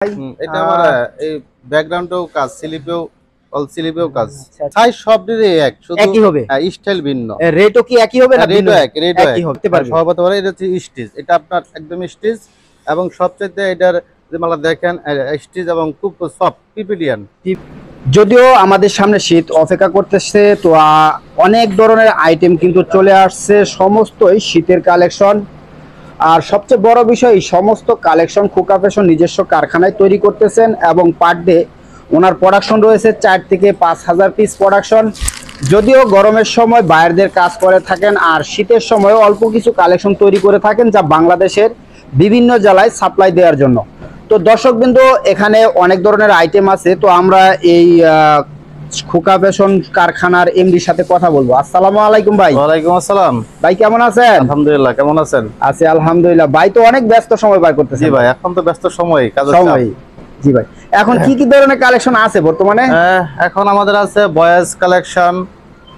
এটা আমার এই ব্যাকগ্রাউন্ডেও কাজ স্লিপেও অল স্লিপেও কাজ সাইজ সবদিকে এক শুধু একই হবে স্টাইল ভিন্ন রেটও কি একই হবে না রেটও একই হতে পারবে সর্বপ্রথম এটা হচ্ছে স্টিচ এটা আপনার একদম স্টিচ এবং সবচেয়ে এটার যে মালা দেখেন স্টিচ এবং খুব সফট পিপিডিয়ান যদিও আমাদের সামনে শীত অপেক্ষা করতেছে তো অনেক ধরনের আইটেম কিন্তু চলে আসছে সমস্তই শীতের কালেকশন আর সবচেয়ে বড় বিষয় এই সমস্ত কালেকশন খোকা ফ্যাশন নিজস্ব কারখানায় তৈরি করতেছেন এবং পার ডে ওনার প্রোডাকশন রয়েছে 4 থেকে 5,000 পিস প্রোডাকশন যদিও গরমের সময় বাইরের কাজ করে থাকেন আর শীতের সময় অল্প কিছু কালেকশন তৈরি করে থাকেন যা বাংলাদেশের বিভিন্ন জেলায় সাপ্লাই দেওয়ার জন্য তো দর্শকবৃন্দ এখানে অনেক ধরনের আইটেম আছে তো আমরা এই খোকা ফ্যাশন কারখানার এমডির সাথে কথা বলবো। আসসালামু আলাইকুম ভাই। ওয়ালাইকুম আসসালাম ভাই কেমন আছেন? আলহামদুলিল্লাহ কেমন আছেন? আছি আলহামদুলিল্লাহ। ভাই তো অনেক ব্যস্ত সময় পার করতেছেন। জি ভাই এখন তো ব্যস্ত সময় কাজের চাপ। জি ভাই এখন কি কি ধরনের কালেকশন আছে বর্তমানে? এখন আমাদের আছে বয়েজ কালেকশন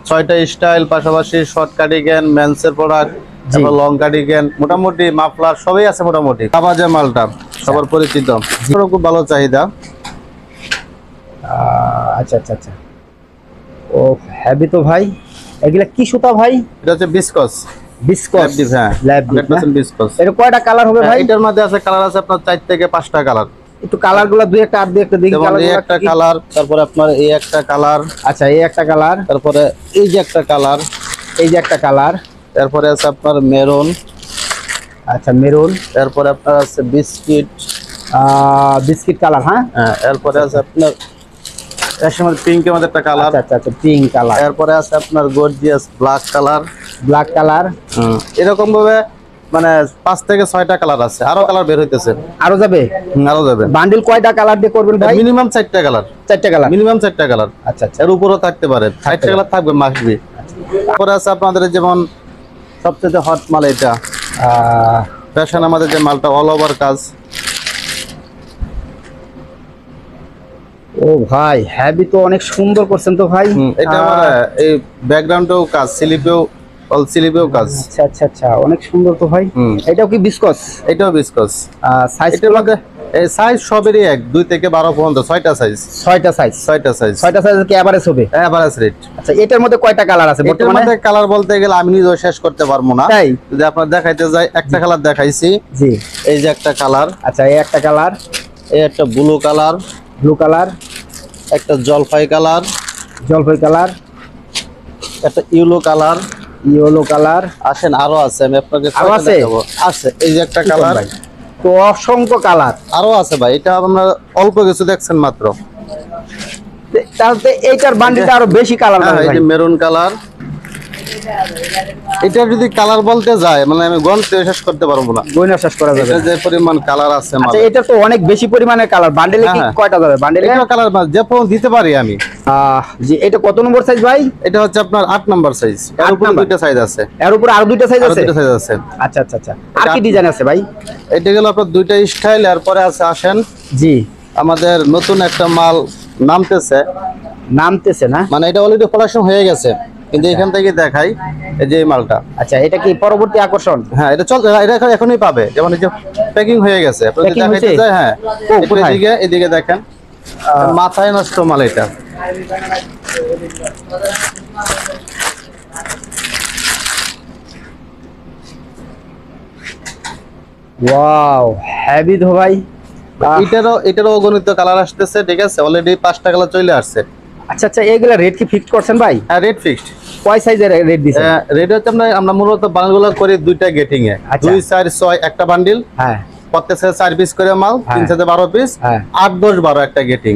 6টা স্টাইল পাশাপাশি শর্ট কার্ডিগান মেন্সের প্রোডাক্ট এবং লং কার্ডিগান মোটামুটি মাফলার সবই আছে মোটামুটি কাবাজে মালটা সবার পরিচিত খুব ভালো চাহিদা। আচ্ছা আচ্ছা আচ্ছা ও হেভি তো ভাই এগুলা কি সুতা ভাই? এটা হচ্ছে বিসকস বিসকস হ্যাঁ ল্যাব 100% বিসকস। এর কয়টা কালার হবে ভাই? এটার মধ্যে আছে কালার আছে আপনার 4 থেকে 5টা কালার। একটু কালারগুলো দুই একটা আর দুই একটা দেখি কালার এই একটা কালার তারপরে আপনার এই একটা কালার আচ্ছা এই একটা কালার তারপরে এই যে একটা কালার এই যে একটা কালার তারপরে আছে আপনার মেরুন আচ্ছা মেরুন তারপরে আপনার আছে বিস্কিট বিস্কিট কালার হ্যাঁ এরপরে আছে আপনার এর পিঙ্কের মধ্যে একটা কালার আচ্ছা আচ্ছা পিঙ্ক কালার এরপরে আছে আপনার গর্জিয়াস ব্ল্যাক কালার এরকম ভাবে মানে 5 থেকে 6টা কালার আছে আরো কালার বের হইতেছে আরো যাবে বান্ডিল কয়টা কালার দিয়ে করবেন ভাই? মিনিমাম 4টা কালার মিনিমাম 4টা কালার আচ্ছা আচ্ছা এর উপরও থাকতে পারে 4টা কালার থাকবে মাসবি। তারপরে আছে আপনাদের যেমন সবচেয়ে হট মাল এটা ফ্যাশন আমাদের যে মালটা অল ওভার কাজ। ও ভাই হেভি তো অনেক সুন্দর করছেন তো ভাই। এটা আমার এই ব্যাকগ্রাউন্ডেও কাজ স্লিপেও অল স্লিপেও কাজ। আচ্ছা আচ্ছা আচ্ছা অনেক সুন্দর তো ভাই। এটাও কি বিসকস? এটাও বিসকস। সাইজের মধ্যে এই সাইজ সবেরই এক 2 থেকে 12 পর্যন্ত 6টা সাইজ 6টা সাইজের কি এভারেজ হবে? Average rate. আচ্ছা এটার মধ্যে কয়টা কালার আছে বর্তমানে? এটার মধ্যে কালার বলতে গেলে আমি নিজেও শেষ করতে পারবো না তাই যদি আপনারা দেখাইতে যাই একটা কালার দেখাইছি। জি এই যে একটা কালার আচ্ছা এই একটা কালার এই একটা ব্লু কালার একটা জলপাই কালার একটা ইয়েলো কালার আসেন আরো আছে আমি আপনাকে দেখাবো। আছে এই যে একটা কালার তো অসংখ্য কালার আরো আছে ভাই এটা আপনারা অল্প কিছু দেখছেন মাত্র তাহলে এইটার বান্ডিলটা আরো বেশি কালার এই যে মেরুন কালার এটা যদি কালার বলতে যায় মানে আমি গণতে শেষ করতে পারবো না গয়না শেষ করা যাবে এটা যে পরিমাণ কালার আছে আচ্ছা এটা তো অনেক বেশি পরিমাণের কালার বান্ডেলে কি কয়টা যাবে বান্ডেলে? এটা কালার যে পর্যন্ত দিতে পারি আমি। জি এটা কত নম্বর সাইজ ভাই? এটা হচ্ছে আপনার 8 নম্বর সাইজ এর উপরে দুইটা সাইজ আছে এর উপরে আরো দুইটা সাইজ আছে আচ্ছা আচ্ছা আচ্ছা আর কি ডিজাইন আছে ভাই? এটা গেল আপনার দুইটা স্টাইল এরপরে আছে আসেন জি আমাদের নতুন একটা মাল নামতেছে না মানে এটা অলরেডি প্রোডাকশন হয়ে গেছে কিন্তু এখান থেকে দেখাই এই যে মালটা। আচ্ছা এটা কি পরবর্তী আকর্ষণ? হ্যাঁ এটা চল এটা এখনই পাবে যেমন এই যে প্যাকিং হয়ে গেছে আপনি দেখাইতে যায়। হ্যাঁ এদিকে দেখেন মাথায় নষ্ট মাল এটা ওয়াও হেভি তো ভাই। এটারও অগণিত কালার আসতেছে ঠিক আছে অলরেডি 5টা কালার চলে আসছে। আচ্ছা আচ্ছা এগুলা রেট কি ফিক্সড করছেন ভাই? হ্যাঁ রেট ফিক্সড। কয় সাইজের রেট দিছেন? রেট হচ্ছে আমরা মূলত বান্ডেলগুলো করি দুইটা গেটিং এ 2 4 6 একটা বান্ডেল হ্যাঁ প্রত্যেক সাইজে 4 পিস করে মাল 3 সাইজে 12 পিস 8 10 12 একটা গেটিং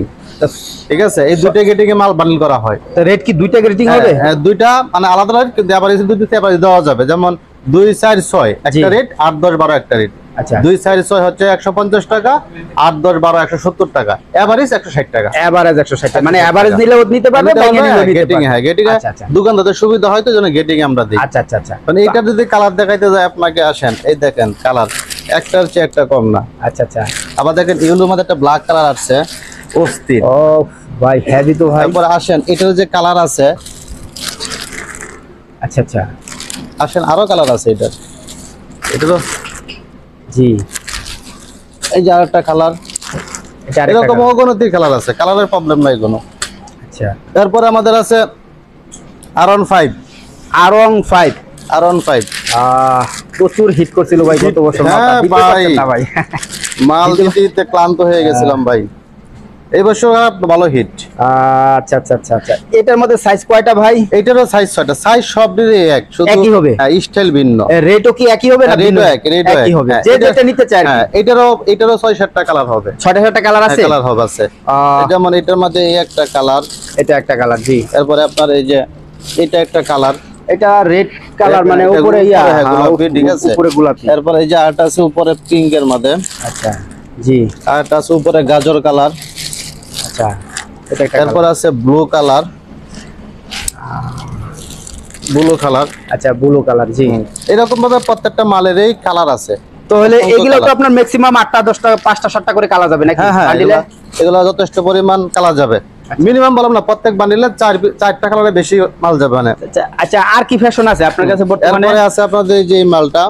ঠিক আছে এই দুইটা গেটিং এ মাল বান্ডেল করা হয়। তো রেট কি দুইটা গেটিং হবে? হ্যাঁ দুইটা মানে আলাদা রেট কিন্তু এভারেজ দুইটা এভারেজ দেওয়া যাবে যেমন 2 4 6 একটা রেট 8 10 12 একটা রেট। আচ্ছা 2 4 6 হচ্ছে 150 টাকা 8 10 12 170 টাকা এভারেজ 160 টাকা এভারেজ 160 টাকা মানে এভারেজ নিলেও নিতে পারবে ভেঙে নিলেও নিতে গেটিং পারবে। হ্যাঁ গেটিং দোকানদারদের সুবিধা হয় তো জন্য গেটিং আমরা দিই। আচ্ছা আচ্ছা আচ্ছা মানে এটা যদি কালার দেখাইতে যায় আপনাকে আসেন এই দেখেন কালার একটার চেয়ে একটা কম না। আচ্ছা আচ্ছা আবার দেখেন ইয়েলোর মধ্যে একটা ব্ল্যাক কালার আছে অস্থির। ও ভাই হেভি তো ভাই। তারপর আসেন এটার যে কালার আছে আচ্ছা আচ্ছা আসেন আরো কালার আছে এটারও জি এই যে আরেকটা কালার এটা আরেকটা এরকম colour। অগণতির কালার আছে, কালারের প্রবলেম নাই কোনো। আচ্ছা, তারপরে আমাদের আছে R15। R15 R15 প্রচুর হিট করছিল ভাই গত বছর, হ্যাঁ মালটা দিতে ভাই। পারতেন না ভাই। মাল দিতে ক্লান্ত হয়ে গেছিলাম ভাই, এই বছর ভালো হিট। আচ্ছা আচ্ছা আচ্ছা আচ্ছা, এটার মধ্যে সাইজ কয়টা ভাই? এটারও সাইজ 6টা, সাইজ সবগুলোই এক, শুধু একই হবে? স্টাইল ভিন্ন। রেটও কি একই হবে না? রেটও এক, রেটও একই এক। হবে, হ্যাঁ, যে এটা- যেটা নিতে চায়। হ্যাঁ, এটারও 6-7টা কালার হবে। 6টা কালার আছে? কালার হবে আছে। যেমন এটার মধ্যে এই একটা কালার, এটা একটা কালার, জি। তারপরে আপনার এই যে এটা একটা কালার, এটা রেড কালার, মানে এটা উপরে উপরে, ইয়া, হ্যাঁ, গোলাপি, ঠিক আছে। উপরে গোলাপি। তারপরে এই যে আরেকটা আছে উপরে পিঙ্ক এর মধ্যে, আচ্ছা, জি। আরেকটা আছে উপরে গাজর কালার, আচ্ছা, এটা একটা তারপর আছে ব্লু কালার, ব্লু কালার। আচ্ছা, ব্লু কালার, জি। এরকম ভাবে প্রত্যেকটা মালেরই কালার আছে। তাহলে অসংখ্য এগুলো তো colour। আপনার ম্যাক্সিমাম 8টা 10টা 5টা 7টা করে কালার যাবে নাকি হ্যাঁ হ্যাঁ, বান্ডিলে? এগুলো যথেষ্ট পরিমাণ কালার যাবে। মিনিমাম বললাম না, প্রত্যেক বান্ডিলে 4টা কালারে বেশি মাল যাবে মানে। আচ্ছা আচ্ছা, আর কি ফ্যাশন আছে আপনার কাছে বর্তমানে? এরপরে আছে আপনাদের এই যে এই মালটা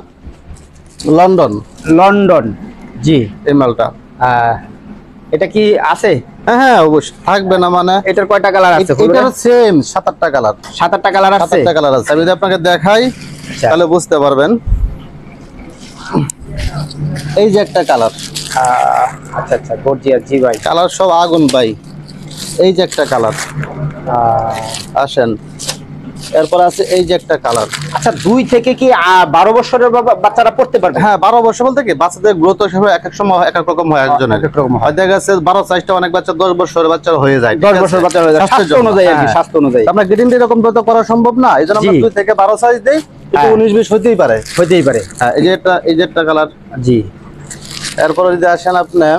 লন্ডন, লন্ডন, জি। এই মালটা। এটা কি আছে? হ্যাঁ হ্যাঁ, অবশ্যই থাকবে না মানে। এটার কয়টা কালার আছে? এটার সেম 7-8টা কালার, 7-8টা কালার আছে? 7-8টা কালার আছে। আমি যদি আপনাকে দেখাই আচ্ছা। তাহলে বুঝতে পারবেন। এই যে একটা কালার, আচ্ছা আচ্ছা, গর্জিয়াস, জি ভাই। কালার সব আগুন ভাই। এই যে একটা কালার, আসেন। এরপর আছে এই যে একটা কালার। আচ্ছা, 2 থেকে কি 12 বছরের বাচ্চারা পড়তে পারবে? হ্যাঁ, 12 বছর বলতে কি বাচ্চাদের গ্রোথ হিসেবে এক এক সময় এক এক রকম হয় একজনের। এক এক রকম হয়। হয়তো দেখা যাচ্ছে 12 সাইজটা অনেক বাচ্চা 10 বছরের বাচ্চা হয়ে যায়। 10 বছর বাচ্চা হয়ে যায়, স্বাস্থ্যের স্বাস্থ্য জন্য। অনুযায়ী আর কি, হ্যাঁ। স্বাস্থ্য অনুযায়ী। আমরা গ্যারান্টি এরকম তো করা সম্ভব না, এই জন্য আমরা জি। 2 থেকে 12 সাইজ দেই, কিন্তু হ্যাঁ। 19-20 হতেই পারে। হইতেই পারে, হ্যাঁ, এই যে একটা কালার। জি। এরপর যদি আসেন আপনি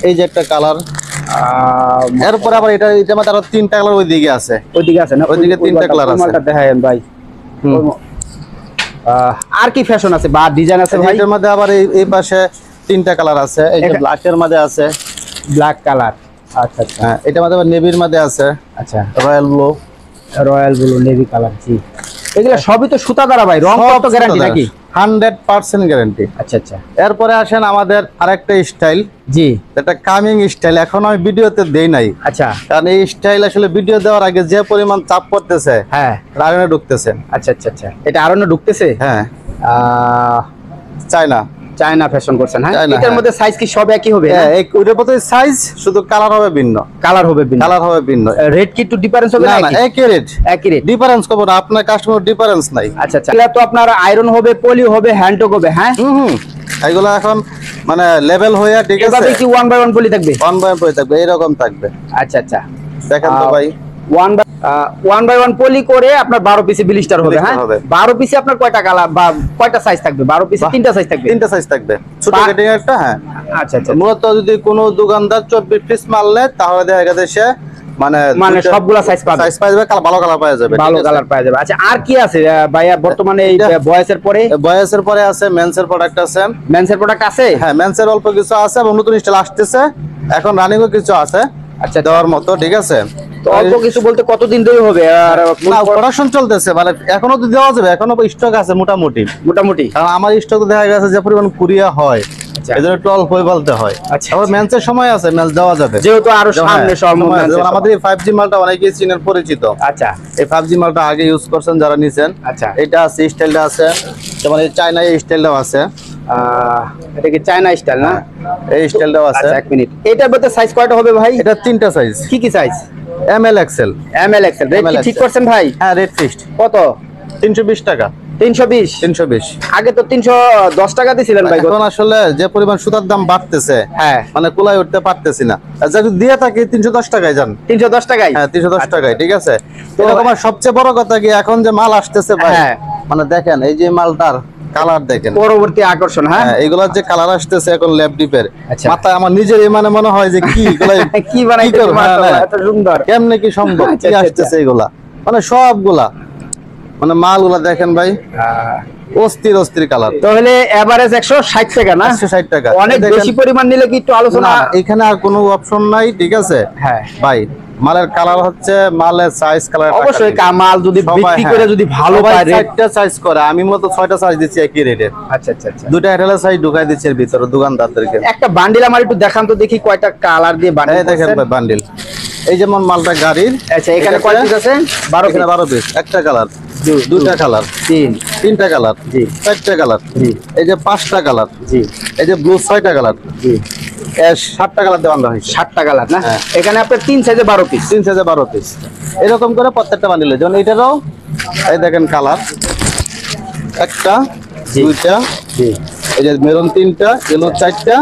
এই যে একটা কালার। এরপর আবার এটা মধ্যে আরো 3টা কালার ওইদিকে আছে। ওইদিকে আছে না? ওইদিকে 3টা কালার আছে। মালটা দেখায়েন ভাই। আর কি ফ্যাশন আছে বা ডিজাইন আছে ভাই? এটার মধ্যে আবার এই পাশে 3টা কালার আছে। এই যে ব্ল্যাকের মধ্যে আছে, ব্ল্যাক কালার। আচ্ছা আচ্ছা হ্যাঁ, এটার মধ্যে আবার নেভির মধ্যে আছে, আচ্ছা, royal blue, royal blue, navy colour, জি। এগুলা সবই তো সুতা দ্বারা ভাই, রং কত গ্যারান্টি নাকি? 100% গ্যারান্টি। আচ্ছা আচ্ছা, এরপরে আসেন আমাদের আরেকটা স্টাইল, জি। এটা কামিং স্টাইল। এখন আমি ভিডিওতে দেই নাই, আচ্ছা, কারণ এই স্টাইল আসলে ভিডিও দেওয়ার আগে যে পরিমাণ চাপ পড়তেছে, হ্যাঁ। রাগনে ঢুকতেছে। আচ্ছা আচ্ছা আচ্ছা, এটা আরো ঢুকতেছে। হ্যাঁ, চায়না, চায়না ফ্যাশন করছেন, হ্যাঁ। চায়না, এটার হ্যাঁ। মধ্যে সাইজ কি সব একই হবে? হ্যাঁ, ওইটার মতো সাইজ, শুধু কালার হবে ভিন্ন। কালার হবে ভিন্ন, কালার হবে ভিন্ন। রেট কি একটু ডিফারেন্স হবে না না? না, একই রেট। একই রেট, ডিফারেন্স করবো না, আপনার কাস্টমার ডিফারেন্স নাই। আচ্ছা আচ্ছা। এগুলা তো আপনার আয়রন হবে, পলি হবে, হ্যান্ডটক হবে, হ্যাঁ। হুম, এগুলো এখন মানে লেভেল হয়ে, ঠিক আছে। এভাবে কি 1 বাই 1 পলি থাকবে? 1 বাই 1 থাকবে, এরকম থাকবে। আচ্ছা আচ্ছা, দেখেন তো ভাই, 1 বাই 1 পলি করে আপনার 12 পিসে ব্লিস্টার হবে, ব্লিস্টার হ্যাঁ। হবে। 12 পিসে আপনার কয়টা কালার বা কয়টা সাইজ থাকবে? 12 পিসে 3টা সাইজ থাকবে। 3টা সাইজ থাকবে, ছোট পা- কেটিং একটা। হ্যাঁ, আচ্ছা আচ্ছা, মূলত যদি কোনো দোকানদার 24 পিস মাল নেয়, তাহলে দেখা গেছে সে মানে সবগুলা সাইজ পাবে, সাইজ পাওয়া যাবে, ভালো কালার পাওয়া যাবে, ভালো ঠিক আছে? কালার পাওয়া যাবে। আচ্ছা, আর কি আছে ভাইয়া বর্তমানে এই এটা- বয়সের পরে? বয়সের পরে আছে মেন্সের প্রোডাক্ট আছে। মেন্সের প্রোডাক্ট আছে? হ্যাঁ, মেন্সের অল্প কিছু আছে এবং নতুন স্টাইল আসতেছে, এখন রানিংও কিছু আছে আচ্ছা, দেওয়ার মতো, ঠিক আছে। তো অল্প কিছু বলতে কতদিন ধরে হবে? আর না, প্রোডাকশন চলতেছে, মানে এখনো তো দেওয়া যাবে, এখনো স্টক আছে মোটামুটি। মোটামুটি, কারণ আমার স্টক দেখা গেছে যে পরিমাণ কুরিয়া হয়, আচ্ছা। এই জন্য একটু অল্প বলতে হয়। আচ্ছা, আবার মেন্সের সময় আছে, মেন্স দেওয়া যাবে, যেহেতু আরো সামনে হ্যাঁ, সব সময় আছে। men's এর যেমন সব। আমাদের এই 5G মালটা অনেকেই চিনেন, পরিচিত। আচ্ছা এই 5G মালটা আগে ইউজ করছেন যারা নিছেন। আচ্ছা, এটা আছে, স্টাইলটা আছে, যেমন এই চায়না এই স্টাইলটাও আছে। এটা কি চায়না স্টাইল না? এই স্টাইলটাও আছে। আচ্ছা, 1 মিনিট। এটার মধ্যে সাইজ কয়টা হবে ভাই? এটা 3টা সাইজ, কি কি size? ML XL। ML XL। Rate কি ঠিক করছেন ভাই? হ্যাঁ, রেট ফিক্সড কত? 320 টাকা। 320? 320। আগে তো 310 টাকা দিছিলেন ভাই। এখন আসলে যে পরিমাণ সুতার দাম বাড়তেছে, হ্যাঁ, মানে কুলাই উঠতে পারতেছি না। যদি দিয়ে থাকি 310 টাকায় যান। 310 টাকায়? হ্যাঁ, 310 টাকায়, ঠিক আছে। তো এরকম আর সবচেয়ে বড় কথা কি, এখন যে মাল আসতেছে ভাই, হ্যাঁ। মানে দেখেন এই যে মালটার কালার দেখেন, পরবর্তী আকর্ষণ, হ্যাঁ। হ্যাঁ, এগুলার যে কালার আসতেছে এখন ল্যাব ডিপের, আচ্ছা। মাথায় আমার নিজের মানে মনে হয় যে কি এগুলা কি বানাইতে করবো? হ্যাঁ, হ্যাঁ। এত সুন্দর। কেমনে কি সম্ভব, আচ্ছা, কি আচ্ছা, আসতেছে এগুলা, মানে সবগুলা, মানে মালগুলা দেখেন ভাই। অস্থির অস্থির কালার। তাহলে এভারেজ 160 টাকা না? 160 টাকা। অনেক বেশি পরিমাণ নিলে কি একটু আলোচনা? এখানে আর কোনো অপশন নাই, ঠিক আছে? হ্যাঁ ভাই, মালের কালার হচ্ছে মালের সাইজ কালার। অবশ্যই মাল যদি বিক্রি করে যদি ভালো পায়, চারটা সাইজ করে, আমি মূলত 6টা সাইজ দিচ্ছি একই রেটে। আচ্ছা আচ্ছা আচ্ছা। দুটো এটালে সাইজ ঢুকাই দিচ্ছি এর ভিতরে দোকানদারদেরকে। একটা বান্ডিল আমার একটু দেখান তো দেখি কয়টা কালার দিয়ে বান্ডিল। এই দেখেন ভাই বান্ডিল, এই যেমন মালটা গাড়ির। আচ্ছা, এখানে কয় পিস আছে? 12 পিস। একটা কালার, দুটা কালার, তিনটা কালার, জি, 4টা কালার, জি, এই যে 5টা কালার, জি, এই যে ব্লু 6টা কালার, জি, 7টা কালার দেওয়া হয়েছে। 7টা কালার না? হ্যাঁ। এখানে আপনার 3 সাইজে 12 পিস। 3 সাইজে 12 পিস এরকম করে প্রত্যেকটা বান্ডিলে। যেমন এটারও এই দেখেন কালার, একটা, দুইটা, জি, এই যে মেরুন 3টা, ইয়েলো 4টা,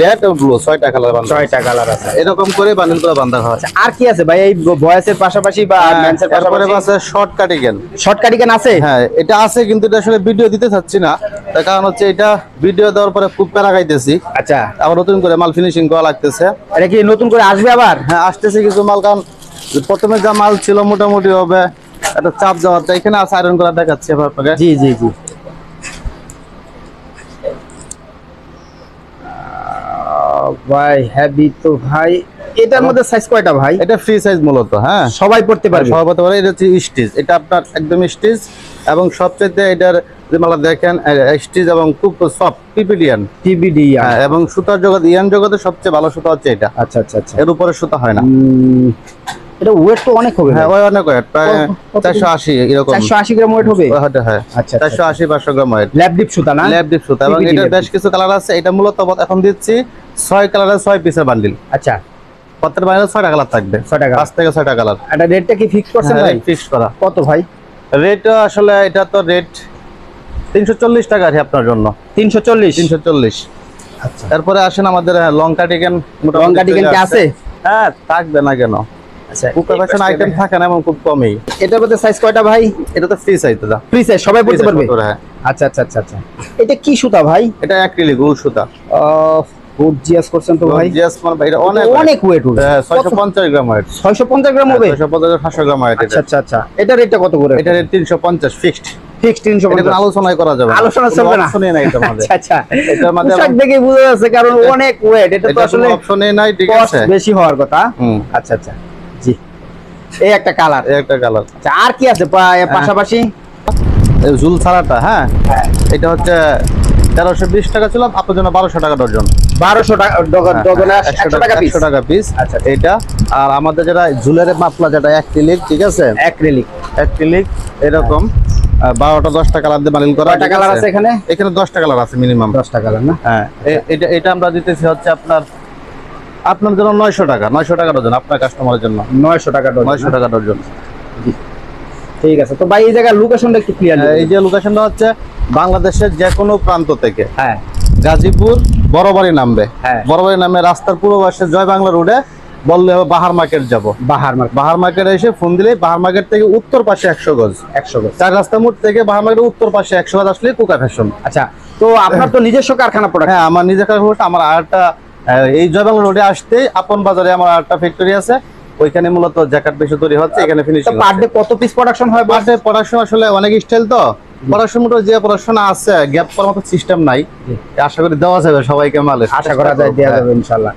রেড ও ব্লু 6টা কালার বান্ধা। 6টা কালার আছে। এরকম করে বান্ডিল করে বান্ধা হয়। আর কি আছে ভাই এই বয়েসের পাশাপাশি বা মেন্সের তারপরে পাশাপাশি? আছে শর্ট কাটিং। শর্ট কাটিং আছে? হ্যাঁ, এটা আছে কিন্তু এটা আসলে ভিডিও দিতে চাচ্ছি না, তার কারণ হচ্ছে এটা ভিডিও দেওয়ার পরে খুব প্যারা খাইতেছি। আচ্ছা, আবার নতুন করে মাল ফিনিশিং করা লাগতেছে। এটা কি নতুন করে আসবে আবার? হ্যাঁ, আসতেছে কিছু মাল, কারণ প্রথমে যা মাল ছিল মোটামুটি হবে একটা চাপ যাওয়ার, এখানে আছে আয়রন করা দেখাচ্ছি আপনাকে। জি জি জি। ভাই হেভি তো ভাই। এটার মধ্যে সাইজ কয়টা ভাই? এটা ফ্রি সাইজ মূলত। হ্যাঁ, সবাই পড়তে পারবে? সবাই পড়তে পারে। এটা হচ্ছে স্টিচ, এটা আপনার একদম স্টিচ, এবং সবচেয়ে এটার যে মালা দেখেন স্টিচ এবং খুব সফট পিপিডিয়ান টিবিডি। এবং সুতার জগৎ ইয়ান জগতে সবচেয়ে ভালো সুতা হচ্ছে এটা। আচ্ছা আচ্ছা আচ্ছা। এর উপরে সুতা হয় না। এটা ওয়েট তো অনেক হবে। হ্যাঁ, ওই অনেক ওয়েট, প্রায় 480 এরকম। 480 গ্রাম ওয়েট হবে? হ্যাঁ, আচ্ছা, 480 500 গ্রাম ওয়েট। ল্যাব ডিপ সুতা না? ল্যাব ডিপ সুতা, এবং এটার বেশ কিছু কালার আছে। এটা মূলত এখন দিচ্ছি 6 কালারের 6 পিসের বান্ডিল। আচ্ছা, প্রত্যেকটা বান্ডিলে 6টা কালার থাকবে। 6টা কালার, 5 থেকে 6টা কালার। এটা রেটটা কি ফিক্স করছেন ভাই? ফিক্স করা। কত ভাই রেট? আসলে এটা তো রেট 340 টাকা আছে আপনার জন্য। 340? আচ্ছা, তারপরে আসেন আমাদের লং কাটিং। লং কাটিং কি আছে? হ্যাঁ, থাকবে না কেন? আচ্ছা, খুব প্রফেশন আইটেম থাকে না, এবং খুব কমই। এটার মধ্যে সাইজ কয়টা ভাই? এটা তো ফ্রি সাইজ দাদা। ফ্রি সাইজ, সবাই পড়তে পারবে? হ্যাঁ। আচ্ছা আচ্ছা আচ্ছা আচ্ছা। এটা কি সুতা ভাই? এটা অ্যাক্রিলিক উল সুতা। গর্জিয়াস করছেন তো ভাই। গর্জিয়াস মানে ভাই, এটা অনেক ওয়েট হবে। 650 গ্রাম ওয়েট। 650 গ্রাম হবে? 650 500 গ্রাম ওয়েট। আচ্ছা আচ্ছা আচ্ছা। এটা রেটটা কত করে? এটা রেট 350 ফিক্সড। ফিক্সড 350? এটা আলোচনাই করা যাবে না। আলোচনা চলবে না? অপশনই নাই এটার মধ্যে। আচ্ছা আচ্ছা। এটার মধ্যে পোশাক দেখে বোঝা যাচ্ছে, কারণ অনেক ওয়েট। এটা তো আসলে অপশনই নাই, ঠিক কস্ট আছে? বেশি হওয়ার কথা। আচ্ছা আচ্ছা, জি। এই একটা কালার, এই একটা কালার। আচ্ছা, আর কি আছে পাশাপাশি? এই ঝুল ছাড়াটা। হ্যাঁ, এটা হচ্ছে 1320 টাকা ছিল, আপনার জন্য 1200 টাকা ডজন। 1200 টাকা ডজন, 100 টাকা পিস। 100 টাকা পিস। আচ্ছা, এটা আর আমাদের যেটা ঝুলের মাপলা, যেটা অ্যাক্রিলিক, ঠিক আছে? অ্যাক্রিলিক এরকম 12টা 10টা কালার দিয়ে বানিল করা। কয়টা কালার আছে এখানে? এখানে 10টা কালার আছে মিনিমাম। 10টা কালার না? হ্যাঁ, এটা আমরা দিতেছি হচ্ছে আপনার জন্য 900 টাকা। 900 টাকা ডজন আপনার কাস্টমারের জন্য। 900 টাকা ডজন। 900 টাকা ডজন। ঠিক আছে। তো ভাই এই জায়গার লোকেশনটা একটু ক্লিয়ার। এই যে লোকেশনটা হচ্ছে বাংলাদেশের যে কোনো প্রান্ত থেকে। হ্যাঁ, গাজীপুর বড়বাড়ি নামবে। হ্যাঁ, বড়বাড়ি নামে রাস্তার পূর্ব পাশে জয় বাংলা রোডে বললে হবে বাহার মার্কেট যাব। বাহার মার্কেট এসে ফোন দিলে বাহার মার্কেট থেকে উত্তর পাশে 100 গজ। 100 গজ। 4 রাস্তা মোড় থেকে বাহার মার্কেটের উত্তর পাশে 100 গজ আসলে কুকা ফ্যাশন। আচ্ছা, তো আপনার তো নিজস্ব কারখানা প্রোডাক্ট? হ্যাঁ, আমার নিজের কারখানা। আমার আরেকটা এই জয় বাংলা রোডে আসতে আপন বাজারে আমার আরেকটা ফ্যাক্টরি আছে। ওইখানে মূলত জ্যাকেট বেশি তৈরি হচ্ছে, এখানে ফিনিশিং। পার ডে কত পিস প্রোডাকশন হয়? পার ডে প্রোডাকশন আসলে অনেক স্টাইল, তো প্রোডাকশন মোটর যে প্রোডাকশন আছে গ্যাপ করার মতো সিস্টেম নাই। আশা করি দেওয়া যাবে সবাইকে মাল। আশা করা যায় দেওয়া যাবে ইনশাআল্লাহ।